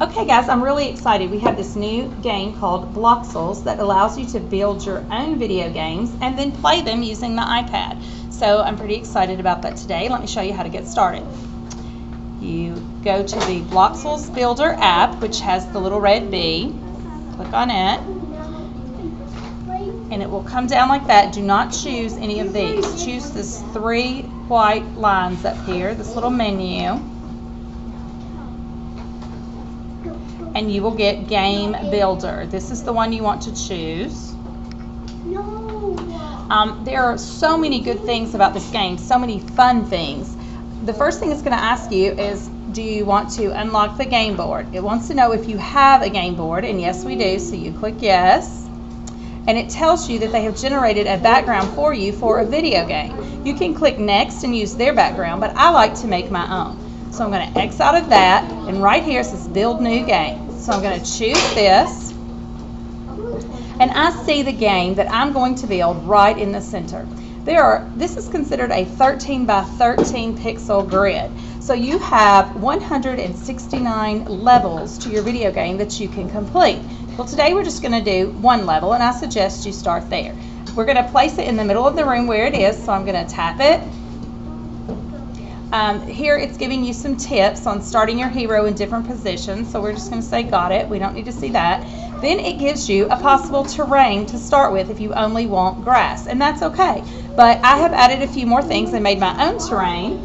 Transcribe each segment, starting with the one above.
Okay guys, I'm really excited. We have this new game called Bloxels that allows you to build your own video games and then play them using the iPad. So I'm pretty excited about that today. Let me show you how to get started. You go to the Bloxels Builder app, which has the little red B. Click on it. And it will come down like that. Do not choose any of these. Choose this 3 white lines up here, this little menu. And you will get Game Builder. This is the one you want to choose. There are so many good things about this game, so many fun things. The first thing it's going to ask you is, do you want to unlock the game board? It wants to know if you have a game board, and yes we do, so you click yes. And it tells you that they have generated a background for you for a video game. You can click next and use their background, but I like to make my own. So I'm going to X out of that, and right here it says Build New Game. So I'm going to choose this, and I see the game that I'm going to build right in the center. This is considered a 13 by 13 pixel grid. So you have 169 levels to your video game that you can complete. Well, today we're just going to do one level, and I suggest you start there. We're going to place it in the middle of the room where it is, so I'm going to tap it. Here it's giving you some tips on starting your hero in different positions, so we're just going to say got it. We don't need to see that. Then it gives you a possible terrain to start with if you only want grass, and that's okay. But I have added a few more things and made my own terrain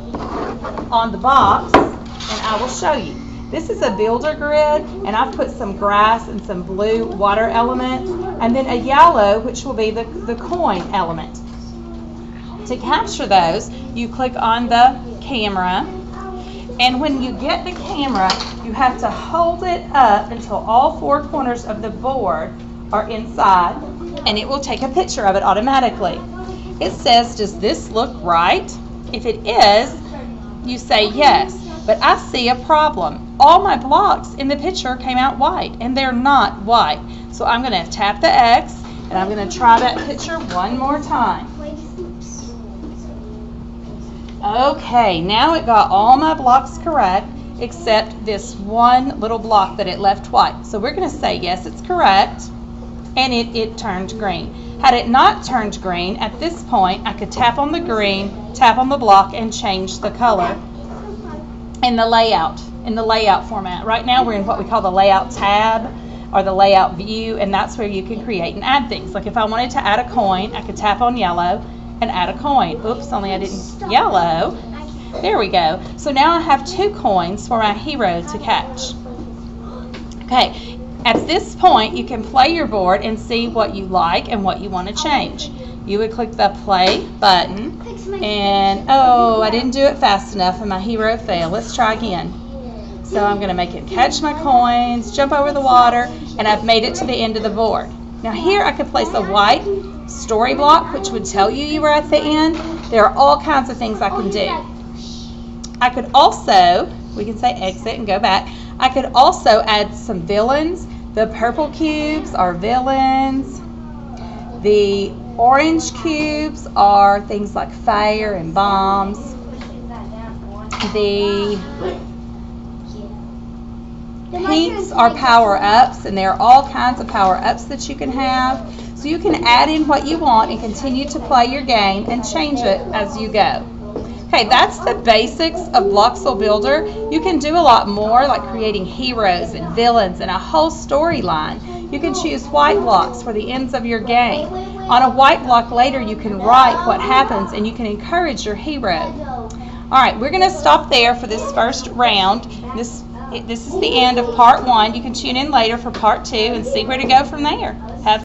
on the box, and I will show you. This is a builder grid, and I've put some grass and some blue water element, and then a yellow, which will be the coin element. To capture those, you click on the camera, and when you get the camera, you have to hold it up until all 4 corners of the board are inside, and it will take a picture of it automatically. It says, does this look right? If it is, you say yes, but I see a problem. All my blocks in the picture came out white, and they're not white. So I'm going to tap the X, and I'm going to try that picture one more time. Okay, now it got all my blocks correct except this one little block that it left white. So we're going to say yes, it's correct, and it turned green. Had it not turned green, at this point I could tap on the green, tap on the block, and change the color in the layout format. Right now we're in what we call the layout tab or the layout view, and that's where you can create and add things. Like if I wanted to add a coin, I could tap on yellow and add a coin. Oops, only I didn't yellow. There we go. So now I have 2 coins for my hero to catch. Okay, at this point you can play your board and see what you like and what you want to change. You would click the play button, and oh, I didn't do it fast enough and my hero failed. Let's try again. So I'm going to make it catch my coins, jump over the water, and I've made it to the end of the board. Now here I could place a white story block, which would tell you were at the end. There are all kinds of things I can do. I could also, we can say exit and go back. I could also add some villains. The purple cubes are villains. The orange cubes are things like fire and bombs. The pinks are power-ups, and there are all kinds of power-ups that you can have. So you can add in what you want and continue to play your game and change it as you go. Okay, that's the basics of Bloxel Builder. You can do a lot more, like creating heroes and villains and a whole storyline. You can choose white blocks for the ends of your game. On a white block later, you can write what happens and you can encourage your hero. All right, we're going to stop there for this first round. This is the end of part 1. You can tune in later for part 2 and see where to go from there. Have